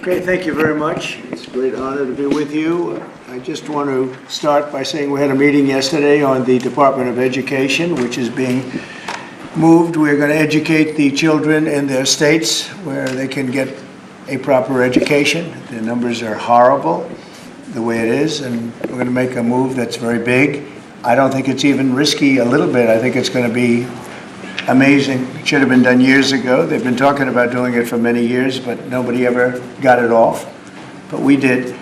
Okay, thank you very much. It's a great honor to be with you. I just want to start by saying we had a meeting yesterday on the Department of Education, which is being moved. We're going to educate the children in their states where they can get a proper education. The numbers are horrible the way it is, and we're going to make a move that's very big. I don't think it's even risky a little bit. I think it's going to be amazing. It should have been done years ago. They've been talking about doing it for many years, but nobody ever got it off. But we did.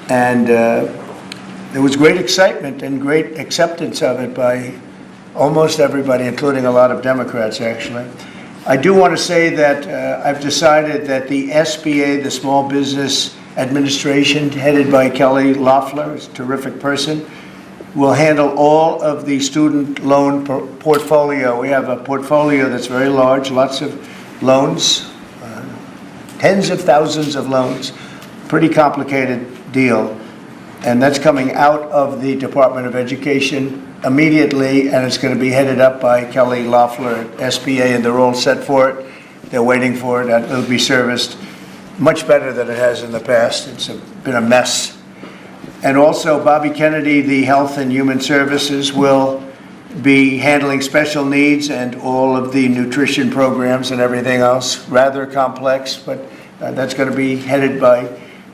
And there was great excitement and great acceptance of it by almost everybody, including a lot of Democrats, actually. I do want to say that I've decided that the SBA, the Small Business Administration, headed by Kelly Loeffler, is a terrific person, will handle all of the student loan portfolio. We have a portfolio that's very large, lots of loans, tens of thousands of loans, pretty complicated deal. And that's coming out of the Department of Education immediately, and it's going to be headed up by Kelly Loeffler at SBA, and they're all set for it. They're waiting for it, and it'll be serviced much better than it has in the past. It's been a mess. And also, Bobby Kennedy, the Health and Human Services, will be handling special needs and all of the nutrition programs and everything else. Rather complex, but that's going to be headed by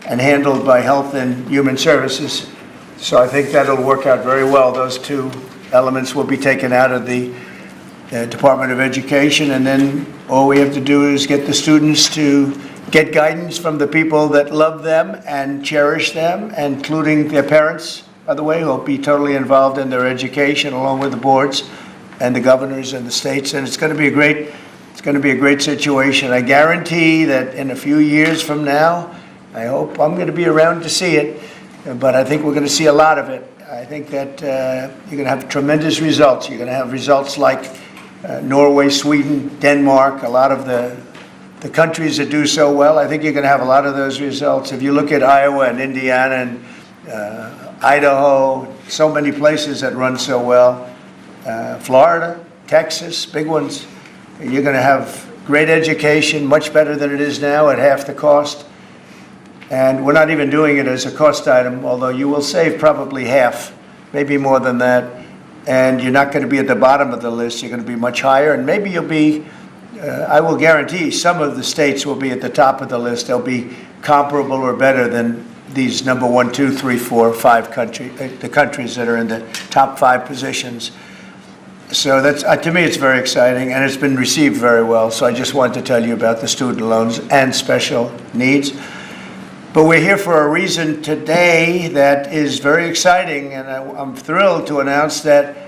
and handled by Health and Human Services. So I think that'll work out very well. Those two elements will be taken out of the Department of Education, and then all we have to do is get the students to get guidance from the people that love them and cherish them, including their parents, by the way, who will be totally involved in their education, along with the boards and the governors and the states. And it's going to be a great situation. I guarantee that in a few years from now, I hope I'm going to be around to see it, but I think we're going to see a lot of it. I think that you're going to have tremendous results. You're going to have results like Norway, Sweden, Denmark, a lot of the countries that do so well. I think you're going to have a lot of those results. If you look at Iowa and Indiana and Idaho, so many places that run so well, Florida, Texas, big ones, you're going to have great education, much better than it is now at half the cost. And we're not even doing it as a cost item, although you will save probably half, maybe more than that. And you're not going to be at the bottom of the list. You're going to be much higher, and maybe you'll be I will guarantee some of the states will be at the top of the list. They'll be comparable or better than these number 1, 2, 3, 4, 5 the countries that are in the top 5 positions. So that's to me, it's very exciting, and it's been received very well. So I just wanted to tell you about the student loans and special needs. But we're here for a reason today that is very exciting, and I'm thrilled to announce that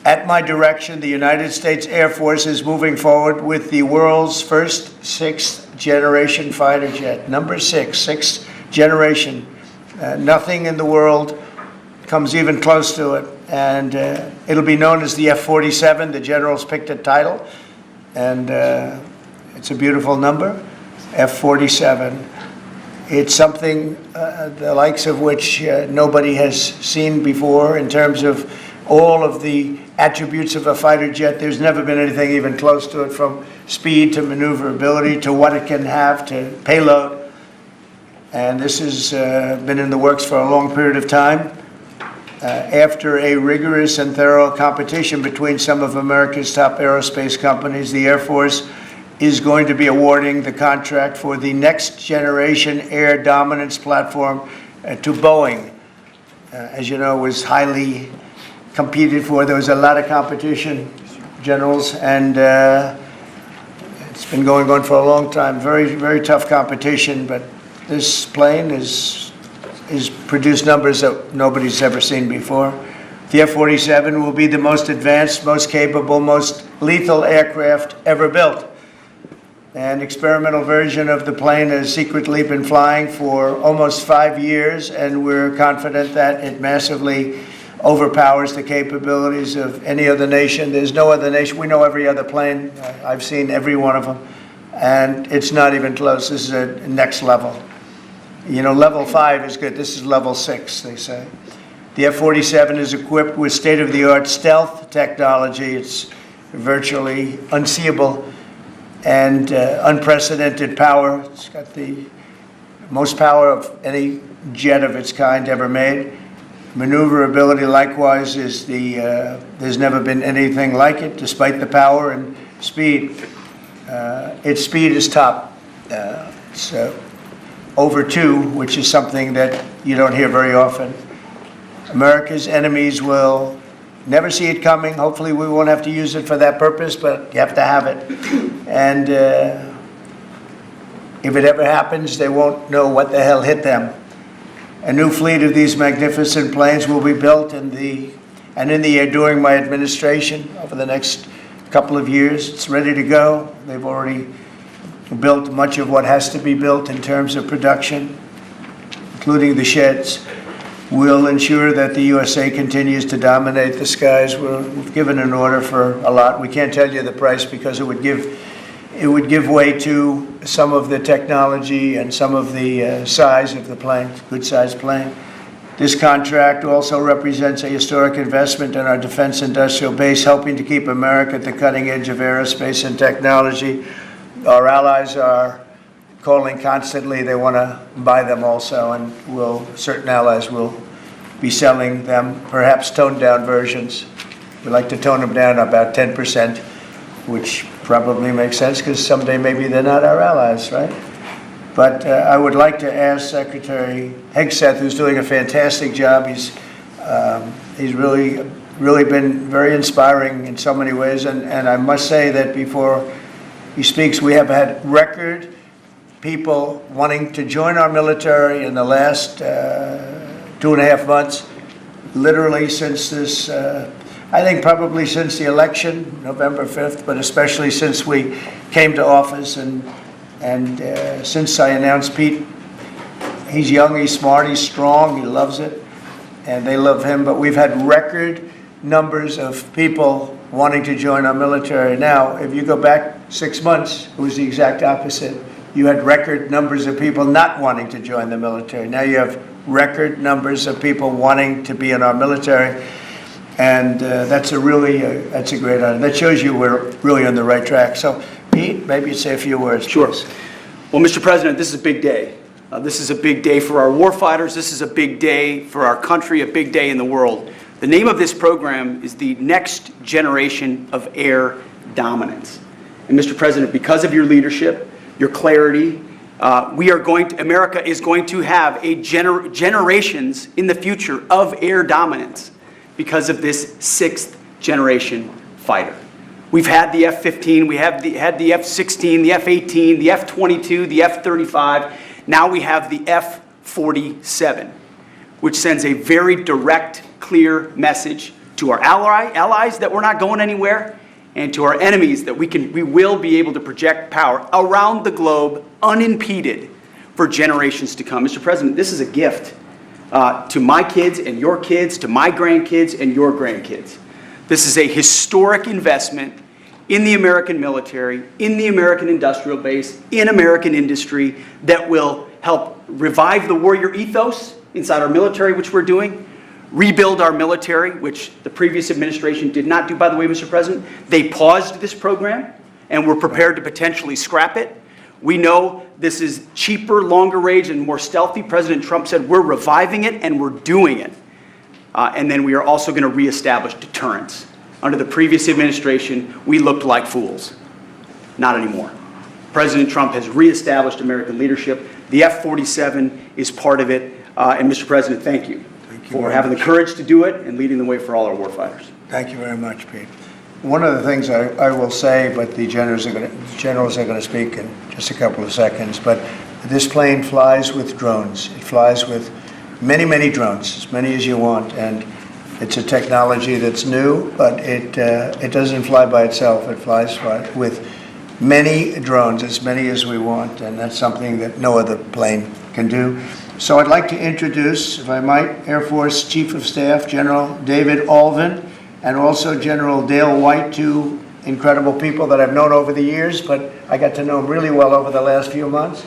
at my direction, the United States Air Force is moving forward with the world's first 6th generation fighter jet. Number 6, 6th generation. Nothing in the world comes even close to it. And it'll be known as the F-47. The generals picked a title. And it's a beautiful number, F-47. It's something the likes of which nobody has seen before in terms of all of the attributes of a fighter jet. There's never been anything even close to it, from speed to maneuverability to what it can have to payload. And this has been in the works for a long period of time. After a rigorous and thorough competition between some of America's top aerospace companies, the Air Force is going to be awarding the contract for the next generation air dominance platform to Boeing. As you know, it was highly competed for. There was a lot of competition, generals, and it's been going on for a long time. Very, very tough competition, but this plane is produced numbers that nobody's ever seen before. The F-47 will be the most advanced, most capable, most lethal aircraft ever built. An experimental version of the plane has secretly been flying for almost 5 years, and we're confident that it massively overpowers the capabilities of any other nation. There's no other nation. We know every other plane. I've seen every one of them, and it's not even close. This is a next level. You know, level 5 is good. This is level 6, they say. The F-47 is equipped with state-of-the-art stealth technology. It's virtually unseeable and unprecedented power. It's got the most power of any jet of its kind ever made. Maneuverability, likewise, there's never been anything like it, despite the power and speed. Its speed is top. It's over 2, which is something that you don't hear very often. America's enemies will never see it coming. Hopefully we won't have to use it for that purpose, but you have to have it. And if it ever happens, they won't know what the hell hit them. A new fleet of these magnificent planes will be built in the air during my administration over the next couple of years. It's ready to go. They've already built much of what has to be built in terms of production, including the sheds. We'll ensure that the USA continues to dominate the skies. We've given an order for a lot. We can't tell you the price because it would give way to some of the technology and some of the size of the plane, good-sized plane. This contract also represents a historic investment in our defense industrial base, helping to keep America at the cutting edge of aerospace and technology. Our allies are calling constantly. They want to buy them also, and certain allies will be selling them, perhaps toned-down versions. We like to tone them down about 10%, which probably makes sense because someday maybe they're not our allies, right? But I would like to ask Secretary Hegseth, who's doing a fantastic job. He's really been very inspiring in so many ways, and I must say that before he speaks, we have had record people wanting to join our military in the last 2.5 months, literally since this, I think probably since the election, November 5th, but especially since we came to office and since I announced Pete. He's young, he's smart, he's strong, he loves it, and they love him, but we've had record numbers of people wanting to join our military. Now, if you go back 6 months, it was the exact opposite. You had record numbers of people not wanting to join the military. Now you have record numbers of people wanting to be in our military, and that's a great honor. That shows you we're really on the right track. So, Pete, maybe you'd say a few words. Sure. Please. Well, Mr. President, this is a big day. This is a big day for our warfighters. This is a big day for our country, a big day in the world. The name of this program is the Next Generation of Air Dominance. And Mr. President, because of your leadership, your clarity, America is going to have generations in the future of air dominance because of this 6th generation fighter. We've had the F-15, we have had the F-16, the F-18, the F-22, the F-35. Now we have the F-47, which sends a very direct, clear message to our allies that we're not going anywhere, and to our enemies that we will be able to project power around the globe unimpeded for generations to come. Mr. President, this is a gift to my kids and your kids, to my grandkids and your grandkids. This is a historic investment in the American military, in the American industrial base, in American industry that will help revive the warrior ethos inside our military, which we're doing, rebuild our military, which the previous administration did not do, by the way, Mr. President. They paused this program, and we're prepared to potentially scrap it. We know this is cheaper, longer range, and more stealthy. President Trump said we're reviving it, and we're doing it. And then we are also going to reestablish deterrence. Under the previous administration, we looked like fools. Not anymore. President Trump has reestablished American leadership. The F-47 is part of it. And Mr. President, thank you for having the courage to do it and leading the way for all our warfighters. Thank you very much, Pete. One of the things I will say, but the generals are going to speak in just a couple of seconds, but this plane flies with drones. It flies with many, many drones, as many as you want, and it's a technology that's new, but it doesn't fly by itself. It flies with many drones, as many as we want, and that's something that no other plane can do. So I'd like to introduce, if I might, Air Force Chief of Staff General David Alvin, and also General Dale White, two incredible people that I've known over the years, but I got to know them really well over the last few months.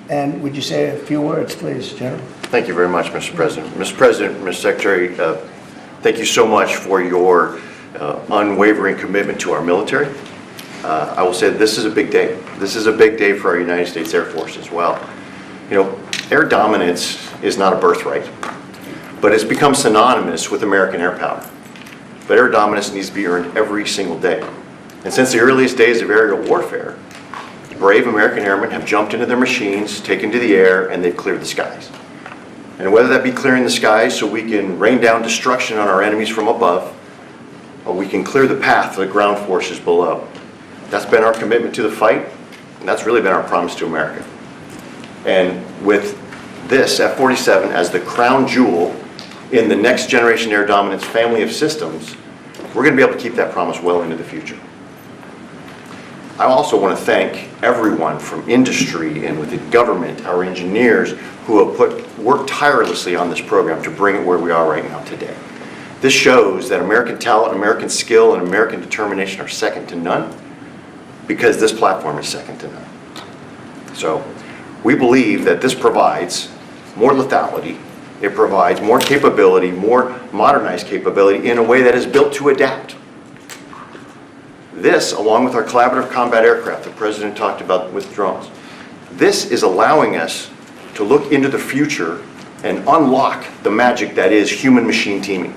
And would you say a few words, please, General? Thank you very much, Mr. President. Mr. President, Mr. Secretary, thank you so much for your unwavering commitment to our military. I will say this is a big day. This is a big day for our United States Air Force as well. You know, Air dominance is not a birthright, but it's become synonymous with American air power. But air dominance needs to be earned every single day. And since the earliest days of aerial warfare, brave American airmen have jumped into their machines, taken to the air, and they've cleared the skies. And whether that be clearing the skies so we can rain down destruction on our enemies from above, or we can clear the path to the ground forces below. That's been our commitment to the fight, and that's really been our promise to America. And with this F-47 as the crown jewel in the next generation air dominance family of systems, we're going to be able to keep that promise well into the future. I also want to thank everyone from industry and within government, our engineers, who have worked tirelessly on this program to bring it where we are right now today. This shows that American talent, American skill, and American determination are second to none, because this platform is second to none. So we believe that this provides more lethality, it provides more capability, more modernized capability in a way that is built to adapt. This, along with our collaborative combat aircraft the President talked about with drones, this is allowing us to look into the future and unlock the magic that is human-machine teaming.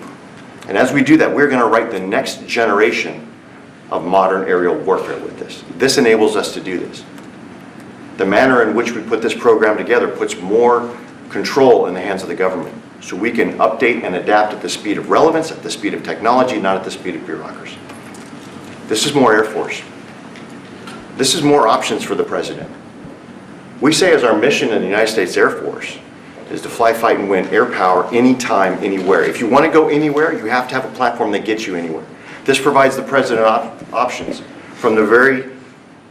And as we do that, we're going to write the next generation of modern aerial warfare with this. This enables us to do this. The manner in which we put this program together puts more control in the hands of the government, so we can update and adapt at the speed of relevance, at the speed of technology, not at the speed of bureaucracy. This is more Air Force. This is more options for the President. We say as our mission in the United States Air Force is to fly, fight, and win air power anytime, anywhere. If you want to go anywhere, you have to have a platform that gets you anywhere. This provides the President options from the very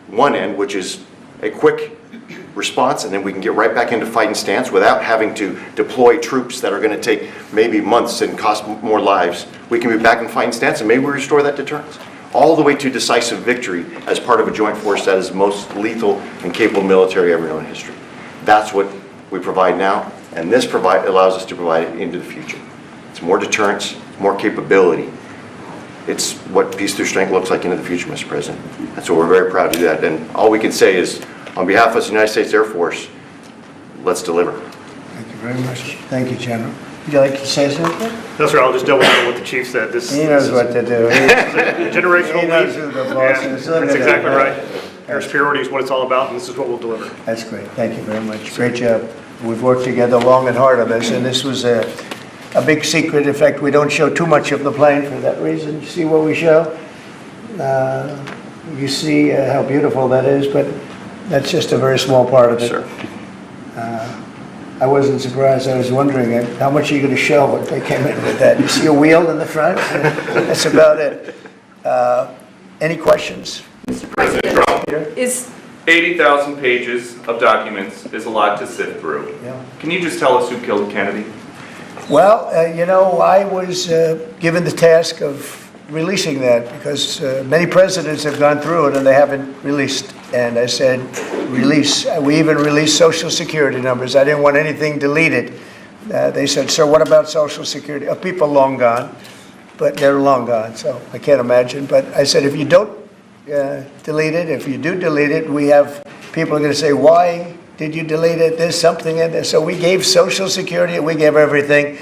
one end, which is a quick response, and then we can get right back into fight and stance without having to deploy troops that are going to take maybe months and cost more lives. We can be back in fight and stance, and maybe we restore that deterrence. All the way to decisive victory as part of a joint force that is the most lethal and capable military ever known in history. That's what we provide now, and this allows us to provide it into the future. It's more deterrence, more capability. It's what peace through strength looks like into the future, Mr. President. And so we're very proud to do that. And all we can say is, on behalf of the United States Air Force, let's deliver. Thank you very much. Thank you, General. Would you like to say something? No, sir, I'll just double down what the chief said. He knows what to do. Generational He knows who the boss is. That's exactly right. Air superiority is what it's all about, and this is what we'll deliver. That's great. Thank you very much. Great job. We've worked together long and hard on this, and this was a big secret. In fact, we don't show too much of the plane for that reason. You see what we show? You see how beautiful that is, but that's just a very small part of it. Sure. I wasn't surprised. I was wondering how much are you going to show when they came in with that. You see a wheel in the front? That's about it. Any questions? Mr. President Trump, Is 80,000 pages of documents is a lot to sift through. Yeah. Can you just tell us who killed Kennedy? Well, I was given the task of releasing that because many presidents have gone through it and they haven't released. And I said, release. We even released Social Security numbers. I didn't want anything deleted. They said, sir, what about Social Security? People long gone, but they're long gone, so I can't imagine. But I said, if you don't delete it, if you do delete it, we have people are going to say, why did you delete it? There's something in there. So we gave Social Security, we gave everything.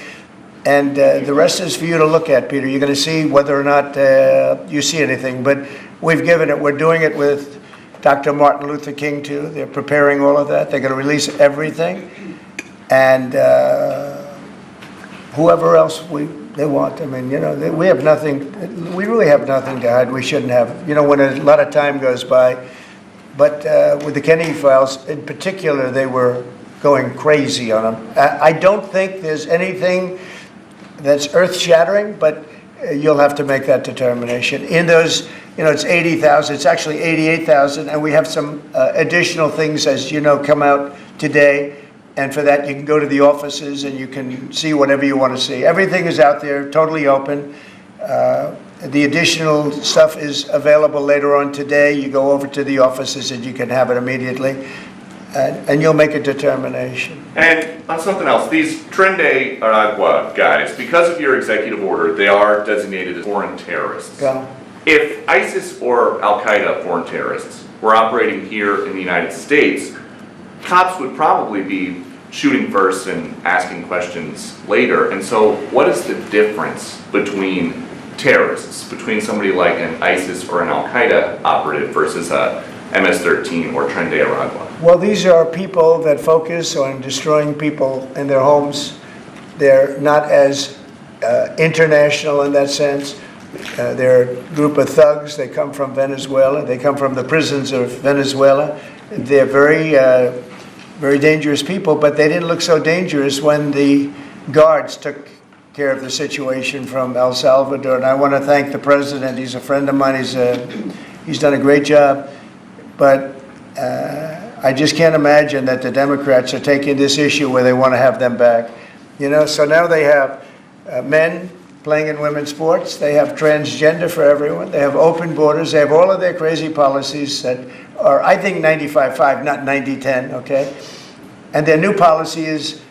And the rest is for you to look at, Peter. You're going to see whether or not you see anything. But we've given it. We're doing it with Dr. Martin Luther King, too. They're preparing all of that. They're going to release everything. And whoever else they want. I mean, we have nothing. We really have nothing to hide. We shouldn't have. When a lot of time goes by. But with the Kennedy files, in particular, they were going crazy on them. I don't think there's anything that's earth-shattering, but you'll have to make that determination. In those, it's 80,000, it's actually 88,000, and we have some additional things, as you know, come out today. And for that, you can go to the offices and you can see whatever you want to see. Everything is out there, totally open. The additional stuff is available later on today. You go over to the offices and you can have it immediately. And you'll make a determination. And on something else, these Tren Aragua guys, because of your executive order, they are designated as foreign terrorists. Yeah. If ISIS or Al-Qaeda foreign terrorists were operating here in the United States, cops would probably be shooting first and asking questions later. And so what is the difference between terrorists, between somebody like an ISIS or an Al-Qaeda operative versus a MS-13 or Tren de Aragua? Well, these are people that focus on destroying people in their homes. They're not as international in that sense. They're a group of thugs. They come from Venezuela. They come from the prisons of Venezuela. They're very dangerous people, but they didn't look so dangerous when the guards took care of the situation from El Salvador. And I want to thank the president. He's a friend of mine. He's done a great job. But I just can't imagine that the Democrats are taking this issue where they want to have them back. You know, so now they have men playing in women's sports. They have transgender for everyone. They have open borders. They have all of their crazy policies that are, I think, 95-5, not 90-10, okay? And their new policy is,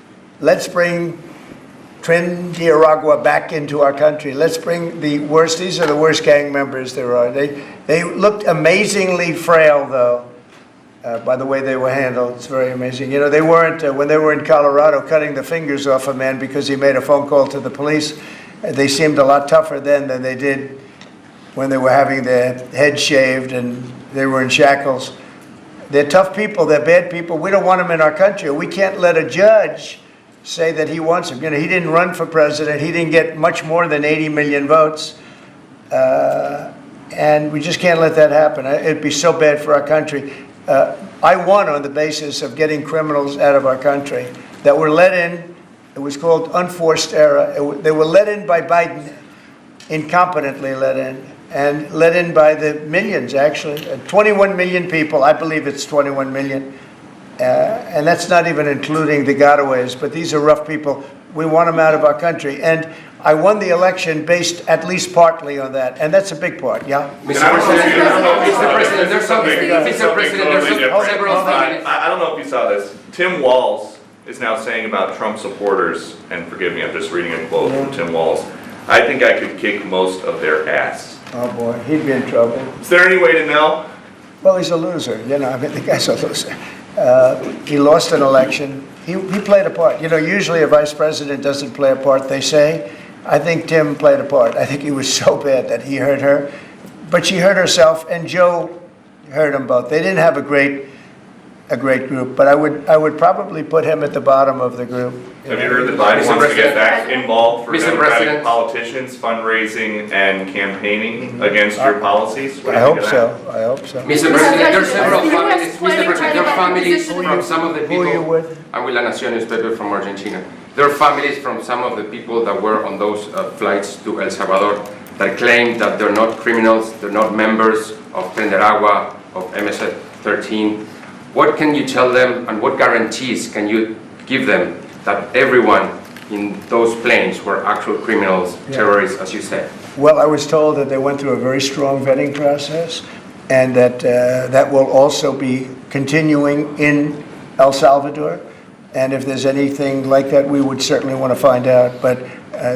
let's bring Tren de Aragua back into our country. Let's bring the worst, these are the worst gang members there are. They looked amazingly frail, though, by the way they were handled. It's very amazing. You know, they weren't, when they were in Colorado cutting the fingers off a man because he made a phone call to the police, they seemed a lot tougher then than they did when they were having their head shaved and they were in shackles. They're tough people. They're bad people. We don't want them in our country. We can't let a judge say that he wants him. You know, he didn't run for president. He didn't get much more than 80 million votes. And we just can't let that happen. It'd be so bad for our country. I won on the basis of getting criminals out of our country that were let in. It was called unforced error. They were let in by Biden, incompetently let in, and let in by the millions, actually. 21 million people. I believe it's 21 million. And that's not even including the gotaways, but these are rough people. We want them out of our country. And I won the election based at least partly on that, and that's a big part, yeah? Mr. President, there's something, Mr. President, there's several things. I don't know if you saw this. Tim Walz is now saying about Trump supporters, and forgive me, I'm just reading a quote from Tim Walz, I think I could kick most of their ass. Oh, boy, he'd be in trouble. Is there any way to know? Well, he's a loser, you know, I mean, the guy's a loser. He lost an election. He played a part. You know, usually a vice president doesn't play a part, they say. I think Tim played a part. I think he was so bad that he hurt her. But she hurt herself, and Joe hurt them both. They didn't have a great group, but I would probably put him at the bottom of the group. Have you heard that Biden wants to get back involved for Mr. Democratic President. politicians, fundraising and campaigning against your policies? What do I you hope think of so. that? I hope so. Mr. President, there are several The US families, planning Mr. President, there are to families position- from some of the Who are you people. with? I'm with La Nación newspaper from Argentina. There are families from some of the people that were on those flights to El Salvador that claim that they're not criminals, they're not members of Tren de Aragua, of MS-13. What can you tell them, and what guarantees can you give them that everyone in those planes were actual criminals, terrorists, as you said? Well, I was told that they went through a very strong vetting process, and that that will also be continuing in El Salvador. And if there's anything like that, we would certainly want to find out. But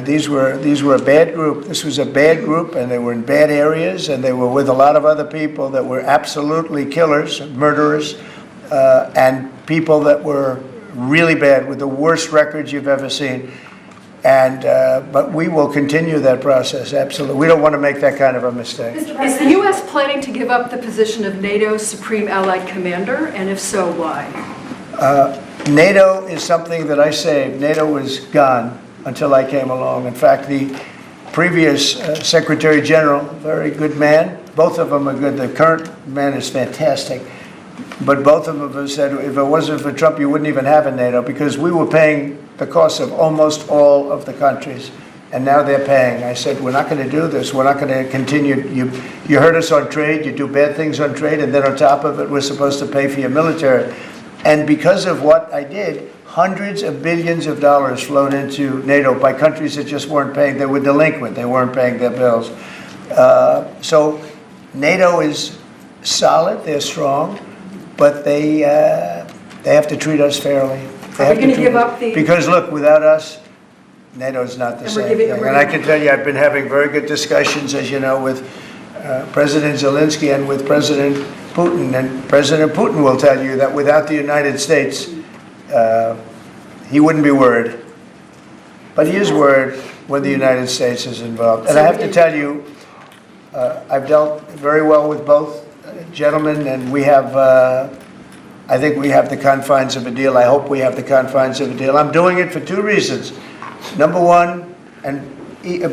these were a bad group. This was a bad group, and they were in bad areas, and they were with a lot of other people that were absolutely killers, murderers, and people that were really bad with the worst records you've ever seen. And but we will continue that process, absolutely. We don't want to make that kind of a mistake. Is the U.S. planning to give up the position of NATO's Supreme Allied Commander, and if so, why? NATO is something that I saved. NATO was gone until I came along. In fact, the previous Secretary General, very good man, both of them are good. The current man is fantastic. But both of them said, if it wasn't for Trump, you wouldn't even have a NATO, because we were paying the cost of almost all of the countries. And now they're paying. I said, we're not going to do this. We're not going to continue. You hurt us on trade. You do bad things on trade. And then on top of it, we're supposed to pay for your military. And because of what I did, hundreds of billions of dollars flowed into NATO by countries that just weren't paying. They were delinquent. They weren't paying their bills. So NATO is solid. They're strong. But they have to treat us fairly. Are we going to give up the... Because look, without us, NATO's not the And we're same giving thing. them- And I can tell you, I've been having very good discussions, as you know, with President Zelensky and with President Putin. And President Putin will tell you that without the United States, he wouldn't be worried. But he is worried when the United States is involved. And I have to tell you, I've dealt very well with both gentlemen, and we have, I think we have the confines of a deal. I hope we have the confines of a deal. I'm doing it for two reasons. Number one, and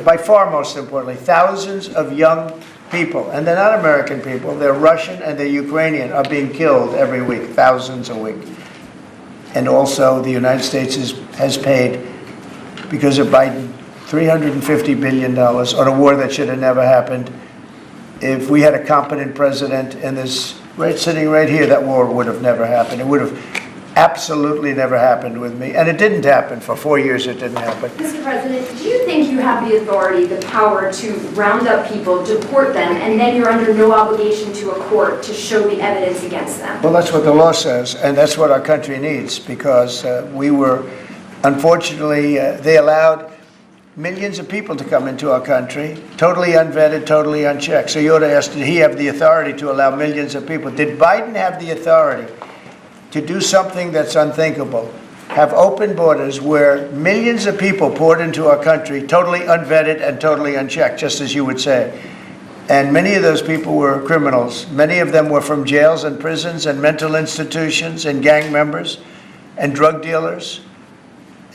by far most importantly, thousands of young people, and they're not American people, they're Russian and they're Ukrainian, are being killed every week, thousands a week. And also the United States has paid, because of Biden, $350 billion on a war that should have never happened. If we had a competent president in this, sitting right here, that war would have never happened. It would have absolutely never happened with me. And it didn't happen. For 4 years, it didn't happen. Mr. President, do you think you have the authority, the power to round up people, deport them, and then you're under no obligation to a court to show the evidence against them? Well, that's what the law says, and that's what our country needs, because we were, unfortunately, they allowed millions of people to come into our country, totally unvetted, totally unchecked. So you ought to ask, did he have the authority to allow millions of people? Did Biden have the authority to do something that's unthinkable? Have open borders where millions of people poured into our country, totally unvetted and totally unchecked, just as you would say. And many of those people were criminals. Many of them were from jails and prisons and mental institutions and gang members and drug dealers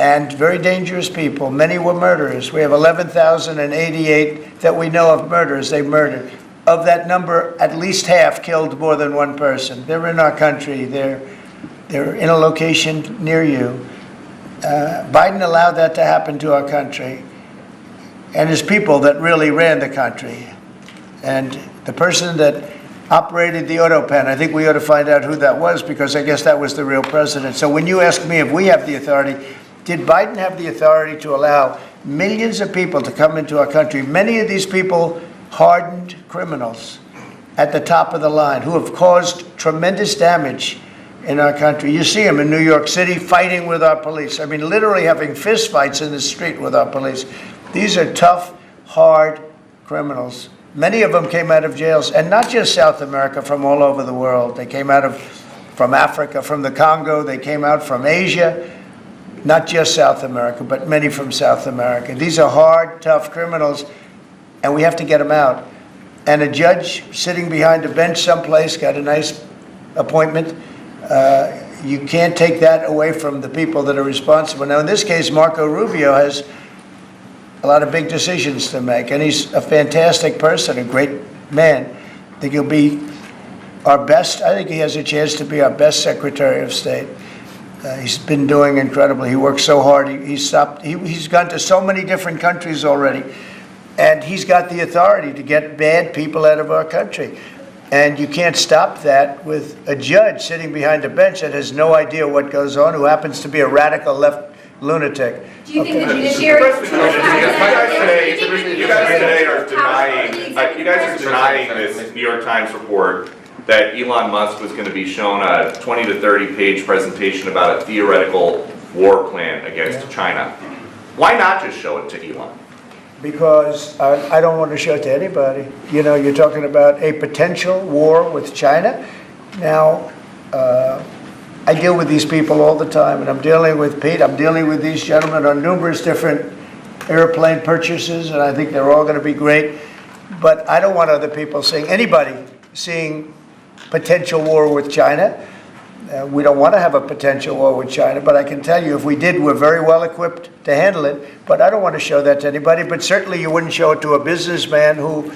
and very dangerous people. Many were murderers. We have 11,088 that we know of murderers they murdered. Of that number, at least half killed more than one person. They're in our country. They're in a location near you. Biden allowed that to happen to our country. And his people that really ran the country. And the person that operated the auto pen, I think we ought to find out who that was, because I guess that was the real president. So when you ask me if we have the authority, did Biden have the authority to allow millions of people to come into our country? Many of these people, hardened criminals at the top of the line who have caused tremendous damage in our country. You see them in New York City fighting with our police. I mean, literally having fist fights in the street with our police. These are tough, hard criminals. Many of them came out of jails, and not just South America, from all over the world. They came out from Africa, from the Congo. They came out from Asia. Not just South America, but many from South America. These are hard, tough criminals, and we have to get them out. And a judge sitting behind a bench someplace got a nice appointment. You can't take that away from the people that are responsible. Now, in this case, Marco Rubio has a lot of big decisions to make, and he's a fantastic person, a great man. I think he'll be our best. I think he has a chance to be our best Secretary of State. He's been doing incredibly. He works so hard. He's gone to so many different countries already, and he's got the authority to get bad people out of our country. And you can't stop that with a judge sitting behind a bench that has no idea what goes on, who happens to be a radical left lunatic. Do you think the judiciary... You guys today are denying this New York Times report that Elon Musk was going to be shown a 20 to 30 page presentation about a theoretical war plan against China. Why not just show it to Elon? Because I don't want to show it to anybody. You know, you're talking about a potential war with China. Now, I deal with these people all the time, and I'm dealing with Pete, I'm dealing with these gentlemen on numerous different airplane purchases, and I think they're all going to be great. But I don't want other people seeing potential war with China. We don't want to have a potential war with China, but I can tell you if we did, we're very well equipped to handle it. But I don't want to show that to anybody. But certainly you wouldn't show it to a businessman who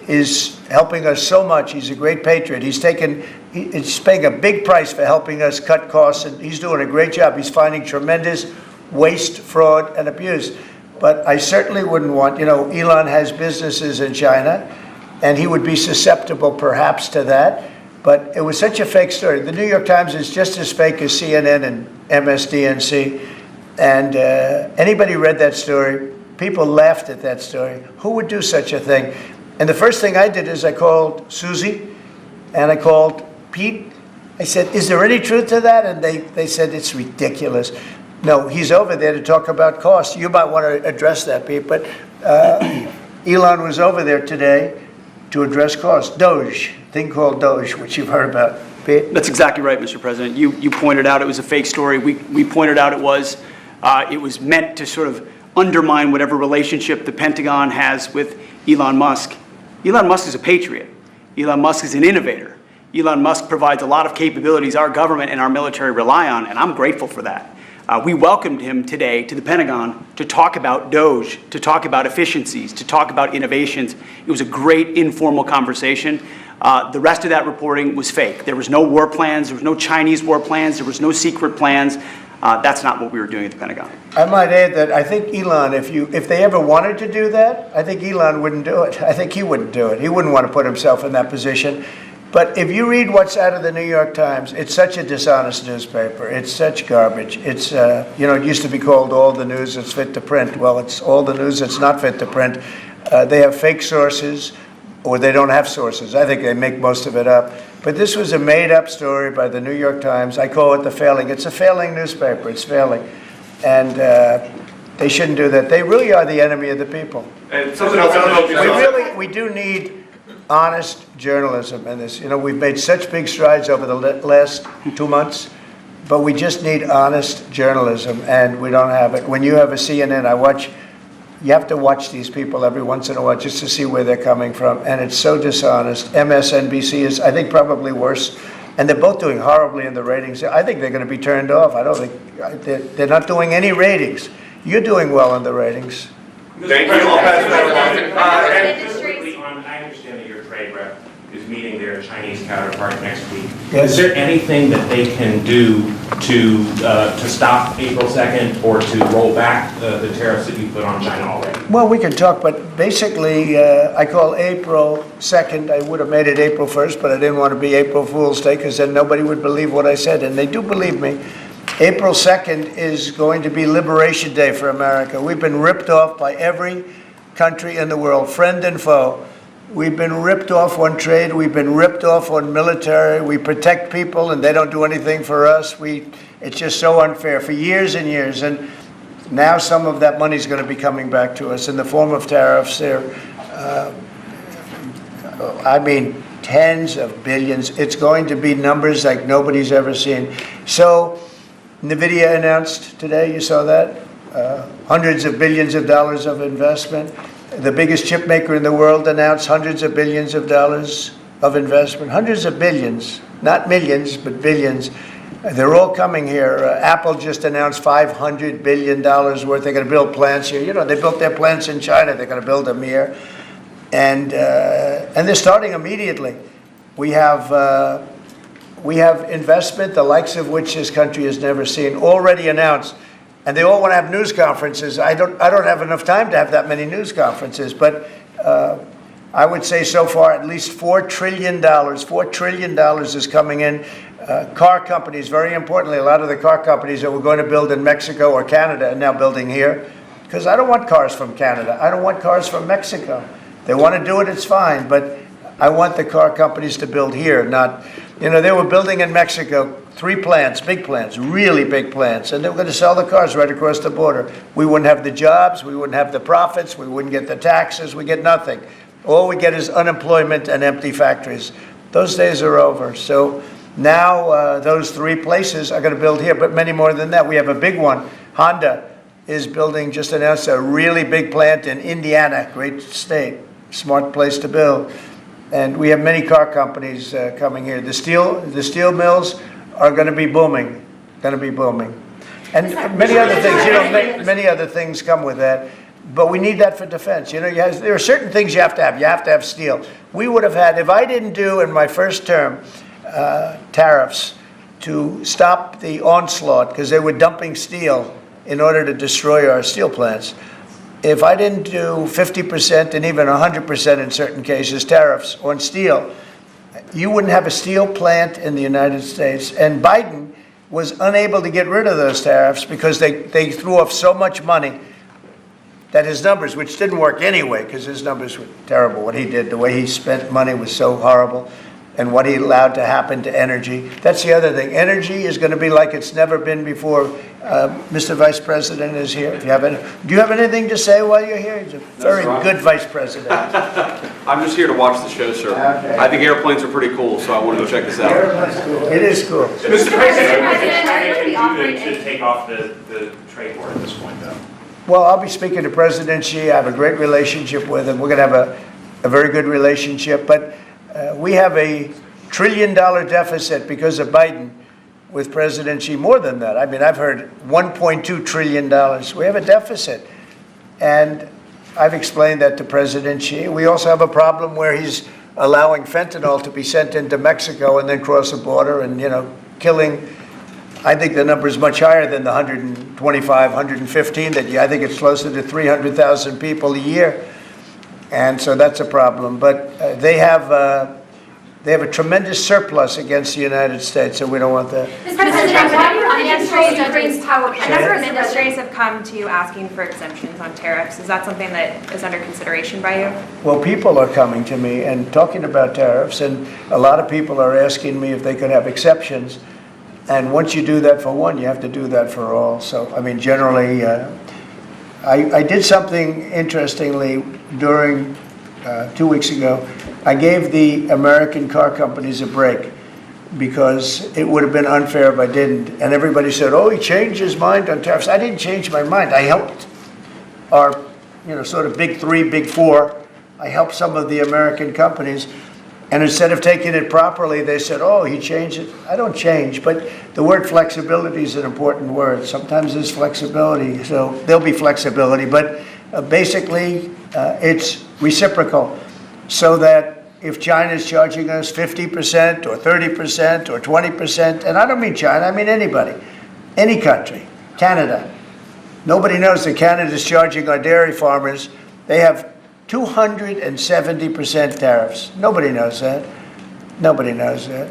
is helping us so much. He's a great patriot. He's paying a big price for helping us cut costs, and he's doing a great job. He's finding tremendous waste, fraud, and abuse. But I certainly wouldn't want, Elon has businesses in China, and he would be susceptible perhaps to that. But it was such a fake story. The New York Times is just as fake as CNN and MSDNC. And anybody read that story, people laughed at that story. Who would do such a thing? And the first thing I did is I called Susie and I called Pete. I said, is there any truth to that? And they said, it's ridiculous. No, he's over there to talk about costs. You might want to address that, Pete. But Elon was over there today to address costs. Doge, thing called Doge, which you've heard about. Pete? That's exactly right, Mr. President. You pointed out it was a fake story. We pointed out it was. It was meant to sort of undermine whatever relationship the Pentagon has with Elon Musk. Elon Musk is a patriot. Elon Musk is an innovator. Elon Musk provides a lot of capabilities our government and our military rely on, and I'm grateful for that. We welcomed him today to the Pentagon to talk about DOGE, to talk about efficiencies, to talk about innovations. It was a great informal conversation. The rest of that reporting was fake. There was no war plans. There was no Chinese war plans. There was no secret plans. That's not what we were doing at the Pentagon. I might add that I think Elon, if they ever wanted to do that, I think Elon wouldn't do it. I think he wouldn't do it. He wouldn't want to put himself in that position. But if you read what's out of the New York Times, it's such a dishonest newspaper. It's such garbage. It's, it used to be called all the news that's fit to print. Well, it's all the news that's not fit to print. They have fake sources, or they don't have sources. I think they make most of it up. But this was a made-up story by the New York Times. I call it the failing. It's a failing newspaper. It's failing. And they shouldn't do that. They really are the enemy of the people. And something else. We do need honest journalism in this. We've made such big strides over the last 2 months, but we just need honest journalism, and we don't have it. When you have a CNN, you have to watch these people every once in a while just to see where they're coming from, and it's so dishonest. MSNBC is, I think, probably worse, and they're both doing horribly in the ratings. I think they're going to be turned off. I don't think, they're not doing any ratings. You're doing well in the ratings. Thank you. I'll pass it on. I understand that your trade rep is meeting their Chinese counterpart next week. Yes. Is there anything that they can do to stop April 2nd or to roll back the tariffs that you put on China already? Well, we can talk, but basically, I call April 2nd. I would have made it April 1st, but I didn't want to be April Fool's Day because then nobody would believe what I said, and they do believe me. April 2nd is going to be Liberation Day for America. We've been ripped off by every country in the world, friend and foe. We've been ripped off on trade. We've been ripped off on military. We protect people, and they don't do anything for us. It's just so unfair for years and years. And now some of that money is going to be coming back to us in the form of tariffs. Tens of billions. It's going to be numbers like nobody's ever seen. So NVIDIA announced today, you saw that, hundreds of billions of dollars of investment. The biggest chip maker in the world announced hundreds of billions of dollars of investment. Hundreds of billions, not millions, but billions. They're all coming here. Apple just announced $500 billion worth. They're going to build plants here. They built their plants in China. They're going to build them here. And they're starting immediately. We have investment, the likes of which this country has never seen, already announced. And they all want to have news conferences. I don't have enough time to have that many news conferences, but I would say so far at least $4 trillion. $4 trillion is coming in. Car companies, very importantly, a lot of the car companies that were going to build in Mexico or Canada are now building here, because I don't want cars from Canada. I don't want cars from Mexico. They want to do it, it's fine, but I want the car companies to build here, not, they were building in Mexico 3 plants, big plants, really big plants, and they were going to sell the cars right across the border. We wouldn't have the jobs, we wouldn't have the profits, we wouldn't get the taxes, we get nothing. All we get is unemployment and empty factories. Those days are over. So now those 3 places are going to build here, but many more than that. We have a big one. Honda is building, just announced a really big plant in Indiana, great state, smart place to build. And we have many car companies coming here. The steel mills are going to be booming, And many other things, many other things come with that. But we need that for defense. There are certain things you have to have. You have to have steel. We would have had, if I didn't do in my first term tariffs to stop the onslaught, because they were dumping steel in order to destroy our steel plants. If I didn't do 50% and even 100% in certain cases tariffs on steel, you wouldn't have a steel plant in the United States. And Biden was unable to get rid of those tariffs because they threw off so much money that his numbers, which didn't work anyway because his numbers were terrible, what he did, the way he spent money was so horrible. and what he allowed to happen to energy. That's the other thing. Energy is going to be like it's never been before. Mr. Vice President is here. If you have do you have anything to say while you're here? He's a very good Vice President. I'm just here to watch the show, sir. Okay. I think airplanes are pretty cool, so I want to go check this out. It is cool. Mr. President, what President, China are you can offering do to take off the trade war at this point, though? Well, I'll be speaking to President Xi. I have a great relationship with him. We're going to have a very good relationship. But we have a $1 trillion deficit because of Biden with President Xi. More than that. I mean, I've heard $1.2 trillion. We have a deficit. And I've explained that to President Xi. We also have a problem where he's allowing fentanyl to be sent into Mexico and then cross the border and, killing. I think the number is much higher than the 125, 115 that I think it's closer to 300,000 people a year. And so that's a problem. But they have a tremendous surplus against the United States, so we don't want that. Mr. President, why do you control Ukraine's power A number of plants? industries have come to you asking for exemptions on tariffs. Is that something that is under consideration by you? Well, people are coming to me and talking about tariffs, and a lot of people are asking me if they could have exceptions. And once you do that for one, you have to do that for all. So, I mean, generally, I did something interestingly during 2 weeks ago. I gave the American car companies a break because it would have been unfair if I didn't. And everybody said, oh, he changed his mind on tariffs. I didn't change my mind. I helped our, sort of big three, big four. I helped some of the American companies. And instead of taking it properly, they said, oh, he changed it. I don't change, but the word flexibility is an important word. Sometimes there's flexibility, so there'll be flexibility. But basically, it's reciprocal, so that if China is charging us 50% or 30% or 20%, and I don't mean China, I mean anybody, any country, Canada. Nobody knows that Canada is charging our dairy farmers. They have 270% tariffs. Nobody knows that. Nobody knows that.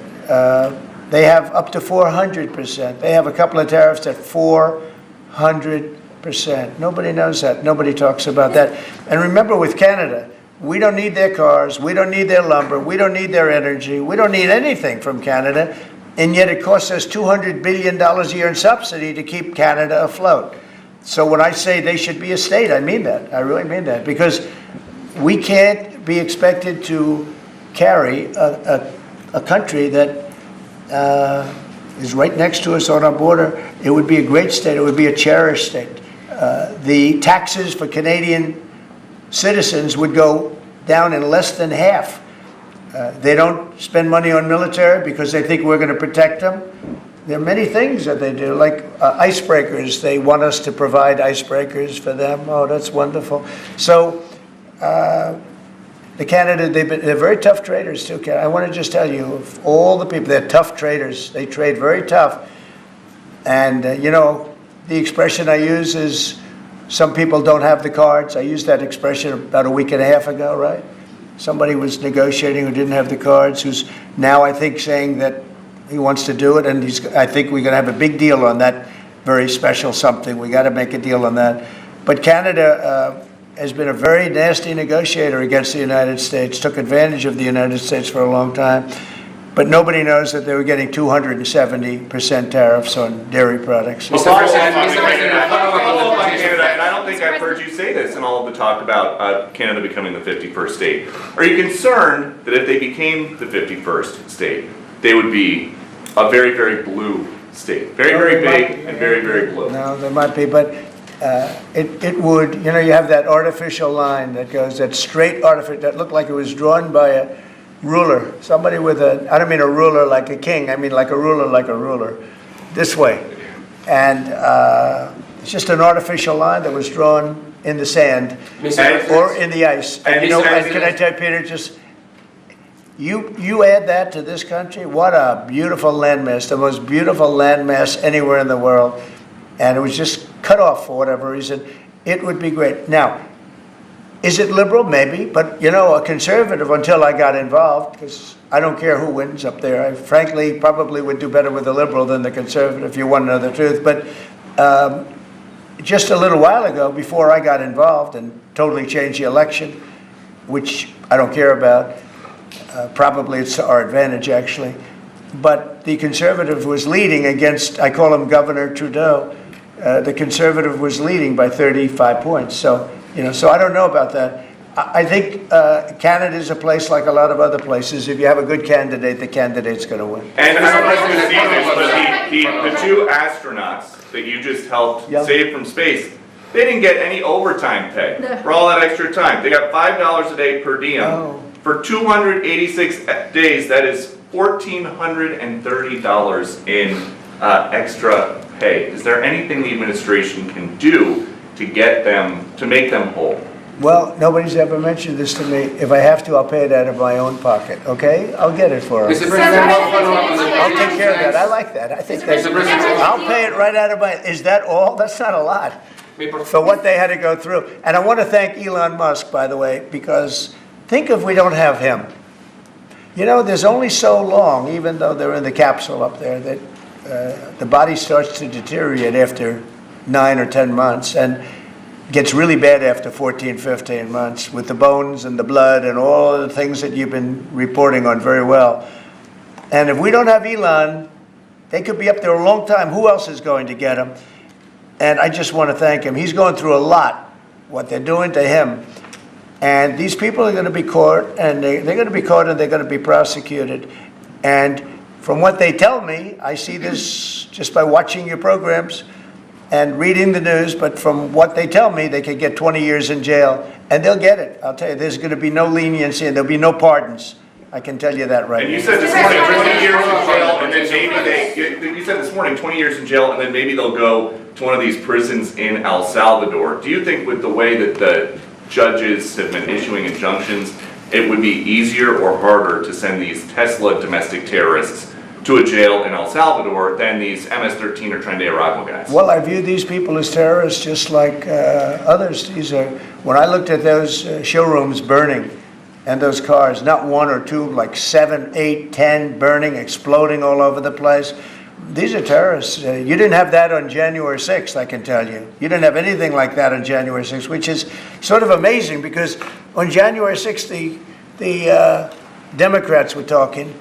They have up to 400%. They have a couple of tariffs at 400%. Nobody knows that. Nobody talks about that. And remember, with Canada, we don't need their cars. We don't need their lumber. We don't need their energy. We don't need anything from Canada. And yet it costs us $200 billion a year in subsidy to keep Canada afloat. So when I say they should be a state, I mean that. I really mean that. Because we can't be expected to carry a country that is right next to us on our border. It would be a great state. It would be a cherished state. The taxes for Canadian citizens would go down in less than half. They don't spend money on military because they think we're going to protect them. There are many things that they do, like icebreakers. They want us to provide icebreakers for them. Oh, that's wonderful. So the Canada, they're very tough traders too. I want to just tell you, of all the people, they're tough traders. They trade very tough. And, the expression I use is, some people don't have the cards. I used that expression about a week and a half ago, right? Somebody was negotiating who didn't have the cards, who's now, I think, saying that he wants to do it, and I think we're going to have a big deal on that very special something. We got to make a deal on that. But Canada has been a very nasty negotiator against the United States, took advantage of the United States for a long time. But nobody knows that they were getting 270% tariffs on dairy products. Mr. President, and I don't think I've heard you say this in all of the talk about Canada becoming the 51st state. Are you concerned that if they became the 51st state, they would be a very, very blue state? Very, very big and very, very blue. No, there might be, but it would, you have that artificial line that goes, that straight artificial, that looked like it was drawn by a ruler. Somebody with I don't mean a ruler like a king, I mean like a ruler, this way. And it's just an artificial line that was drawn in the sand or in the ice. And can I tell you, Peter, just, you add that to this country, what a beautiful landmass, the most beautiful landmass anywhere in the world. And it was just cut off for whatever reason. It would be great. Now, is it liberal? Maybe. But, a conservative, until I got involved, because I don't care who wins up there. I frankly probably would do better with the liberal than the conservative, if you want to know the truth. But just a little while ago, before I got involved and totally changed the election, which I don't care about, Probably it's to our advantage, actually. But the conservative was leading against, I call him Governor Trudeau. The conservative was leading by 35 points. So, so I don't know about that. I think Canada is a place like a lot of other places. If you have a good candidate, the candidate's going to win. And I don't know if you've seen this, but the two astronauts that you just helped save from space, they didn't get any overtime pay for all that extra time. They got $5 a day per diem. For 286 days, that is $1,430 in extra pay. Is there anything the administration can do to get them, to make them whole? Well, nobody's ever mentioned this to me. If I have to, I'll pay it out of my own pocket, okay? I'll get it for them. Mr. President, I'll take care of that. I like that. I think that's, I'll pay it right out of my, is that all? That's not a lot for what they had to go through. And I want to thank Elon Musk, by the way, because think if we don't have him. There's only so long, even though they're in the capsule up there, that the body starts to deteriorate after 9 or 10 months and gets really bad after 14, 15 months with the bones and the blood and all the things that you've been reporting on very well. And if we don't have Elon, they could be up there a long time. Who else is going to get him? And I just want to thank him. He's going through a lot, what they're doing to him. And these people are going to be caught, and they're going to be caught, and they're going to be prosecuted. And from what they tell me, I see this just by watching your programs and reading the news, but from what they tell me, they could get 20 years in jail, and they'll get it. I'll tell you, there's going to be no leniency, and there'll be no pardons. I can tell you that right now. And you said this morning 20 years in jail, and then maybe you said this morning 20 years in jail, and then maybe they'll go to one of these prisons in El Salvador. Do you think with the way that the judges have been issuing injunctions, it would be easier or harder to send these Tesla domestic terrorists to a jail in El Salvador than these MS-13 or Tren de Aragua guys? Well, I view these people as terrorists just like others. When I looked at those showrooms burning and those cars, not one or two, like 7, 8, 10 burning, exploding all over the place. These are terrorists. You didn't have that on January 6th, I can tell you. You didn't have anything like that on January 6th, which is sort of amazing because on January 6th, the Democrats were talking.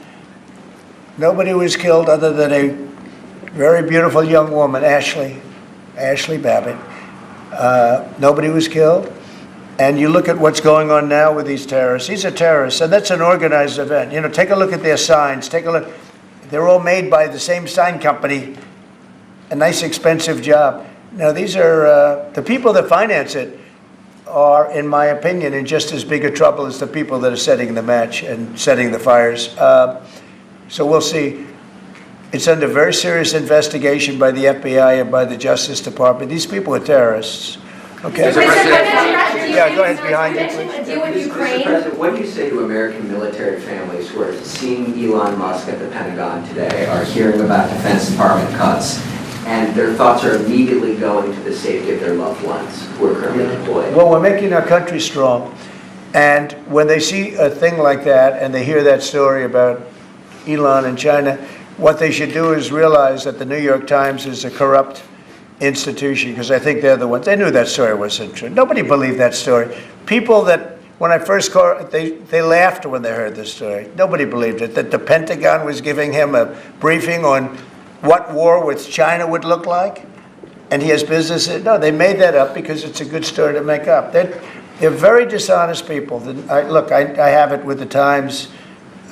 Nobody was killed other than a very beautiful young woman, Ashley Babbitt. Nobody was killed. And you look at what's going on now with these terrorists. These are terrorists, and that's an organized event. Take a look at their signs. Take a look. They're all made by the same sign company. A nice, expensive job. Now, these are the people that finance it are, in my opinion, in just as big a trouble as the people that are setting the match and setting the fires. So we'll see. It's under very serious investigation by the FBI and by the Justice Department. These people are terrorists. Okay. Yeah, go ahead behind you, please. Mr. President, what do you say to American military families who are seeing Elon Musk at the Pentagon today, are hearing about Defense Department cuts, and their thoughts are immediately going to the safety of their loved ones who are currently deployed? Well, we're making our country strong. And when they see a thing like that and they hear that story about Elon in China, what they should do is realize that the New York Times is a corrupt institution, because I think they're the ones. They knew that story wasn't true. Nobody believed that story. People that, when I first called, they laughed when they heard this story. Nobody believed it, that the Pentagon was giving him a briefing on what war with China would look like, and he has business. No, they made that up because it's a good story to make up. They're very dishonest people. Look, I have it with the Times,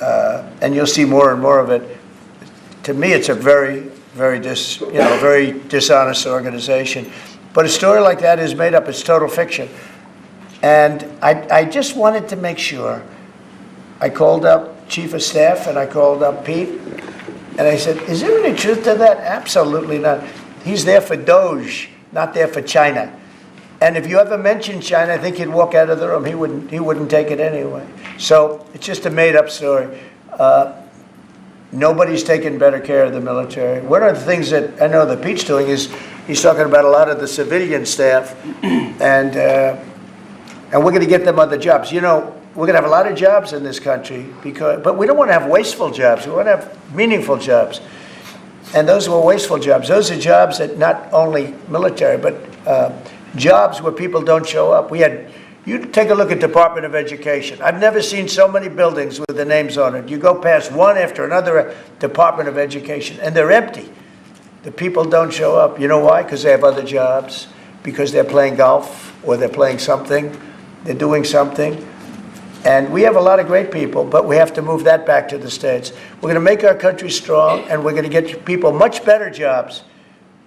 and you'll see more and more of it. To me, it's a very dishonest organization. But a story like that is made up. It's total fiction. And I just wanted to make sure. I called up Chief of Staff and I called up Pete. And I said, is there any truth to that? Absolutely not. He's there for Doge, not there for China. And if you ever mention China, I think he'd walk out of the room. He wouldn't take it anyway. So it's just a made-up story. Nobody's taken better care of the military. One of the things that I know that Pete's doing is he's talking about a lot of the civilian staff, and we're going to get them other jobs. We're going to have a lot of jobs in this country, but we don't want to have wasteful jobs. We want to have meaningful jobs. And those were wasteful jobs. Those are jobs that not only military, but jobs where people don't show up. We had, You take a look at Department of Education. I've never seen so many buildings with the names on it. You go past one after another Department of Education, and they're empty. The people don't show up. You know why? Because they have other jobs, because they're playing golf, or they're playing something, they're doing something. And we have a lot of great people, but we have to move that back to the States. We're going to make our country strong, and we're going to get people much better jobs,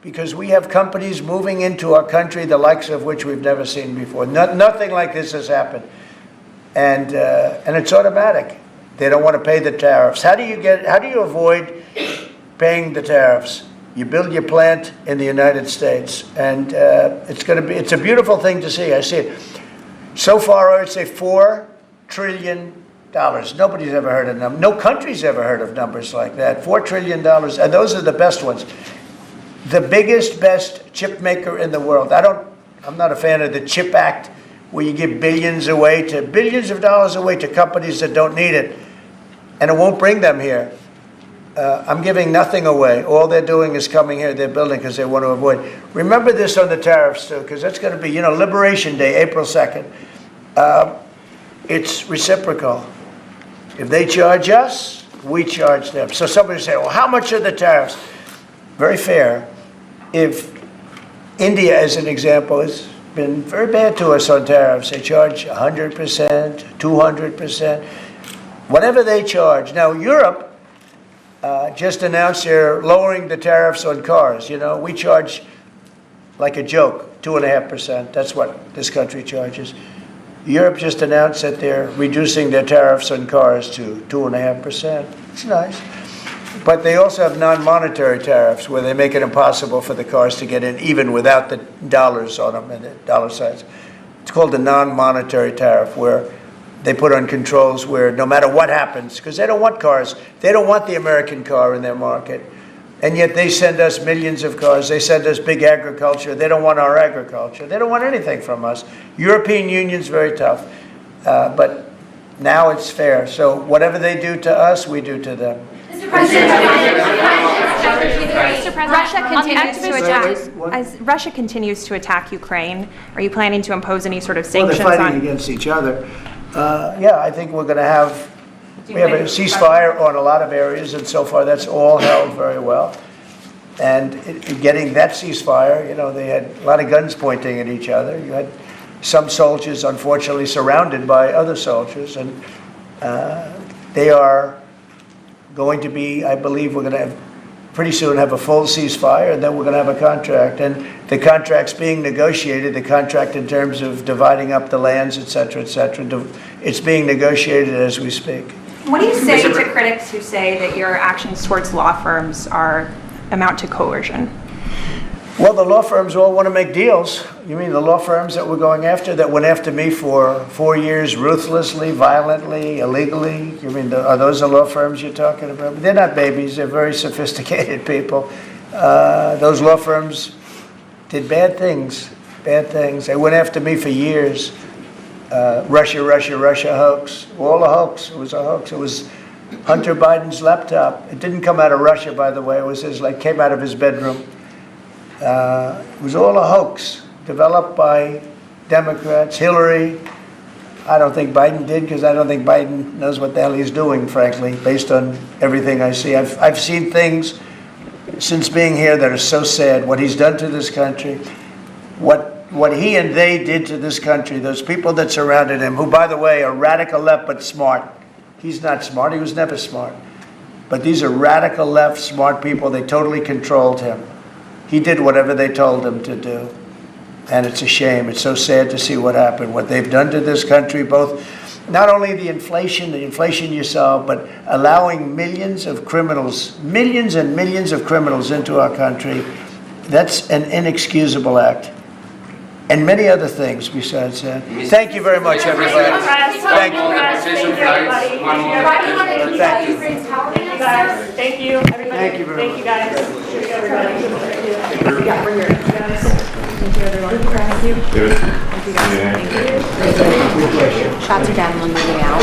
because we have companies moving into our country, the likes of which we've never seen before. Nothing like this has happened. And it's automatic. They don't want to pay the tariffs. How do you avoid paying the tariffs? You build your plant in the United States, and it's a beautiful thing to see. I see it. So far, I would say $4 trillion. Nobody's ever heard of them. No country's ever heard of numbers like that. $4 trillion, and those are the best ones. The biggest, best chip maker in the world. I'm not a fan of the CHIP Act, where you give billions of dollars away to companies that don't need it, and it won't bring them here. I'm giving nothing away. All they're doing is coming here, they're building because they want to avoid. Remember this on the tariffs, too, because that's going to be, Liberation Day, April 2nd. It's reciprocal. If they charge us, we charge them. So somebody say, well, how much are the tariffs? Very fair. If India, as an example, has been very bad to us on tariffs, they charge 100%, 200%, whatever they charge. Now, Europe just announced they're lowering the tariffs on cars. We charge, like a joke, 2.5%. That's what this country charges. Europe just announced that they're reducing their tariffs on cars to 2.5%. It's nice. But they also have non-monetary tariffs, where they make it impossible for the cars to get in, even without the dollars on them and the dollar signs. It's called the non-monetary tariff, where they put on controls where no matter what happens, because they don't want cars, they don't want the American car in their market, and yet they send us millions of cars, they send us big agriculture, they don't want our agriculture, they don't want anything from us. European Union's very tough, but now it's fair. So whatever they do to us, we do to them. Mr. President, as Russia continues to attack Ukraine, are you planning to impose any sort of sanctions on? Well, they're fighting against each other. I think we have a ceasefire on a lot of areas, and so far that's all held very well. And getting that ceasefire, they had a lot of guns pointing at each other. You had some soldiers, unfortunately, surrounded by other soldiers, and they are going to be, I believe we're going to pretty soon have a full ceasefire, and then we're going to have a contract. And the contract's being negotiated, the contract in terms of dividing up the lands, et cetera, it's being negotiated as we speak. What do you say to critics who say that your actions towards law firms amount to coercion? Well, the law firms all want to make deals. You mean the law firms that we're going after, that went after me for 4 years, ruthlessly, violently, illegally? You mean, are those the law firms you're talking about? They're not babies. They're very sophisticated people. Those law firms did bad things. They went after me for years. Russia hoax. All a hoax. It was a hoax. It was Hunter Biden's laptop. It didn't come out of Russia, by the way. It was came out of his bedroom. It was all a hoax, developed by Democrats. Hillary, I don't think Biden did, because I don't think Biden knows what the hell he's doing, frankly, based on everything I see. I've seen things since being here that are so sad, what he's done to this country, what he and they did to this country, those people that surrounded him, who, by the way, are radical left but smart. He's not smart. He was never smart. But these are radical left, smart people. They totally controlled him. He did whatever they told him to do. And it's a shame. It's so sad to see what happened, what they've done to this country, both not only the inflation you saw, but allowing millions and millions of criminals into our country. That's an inexcusable act. And many other things besides that. Thank you very much, everybody. Thank you. Thank you, everybody. Thank you very much. Thank you, guys. Shots are down when moving out.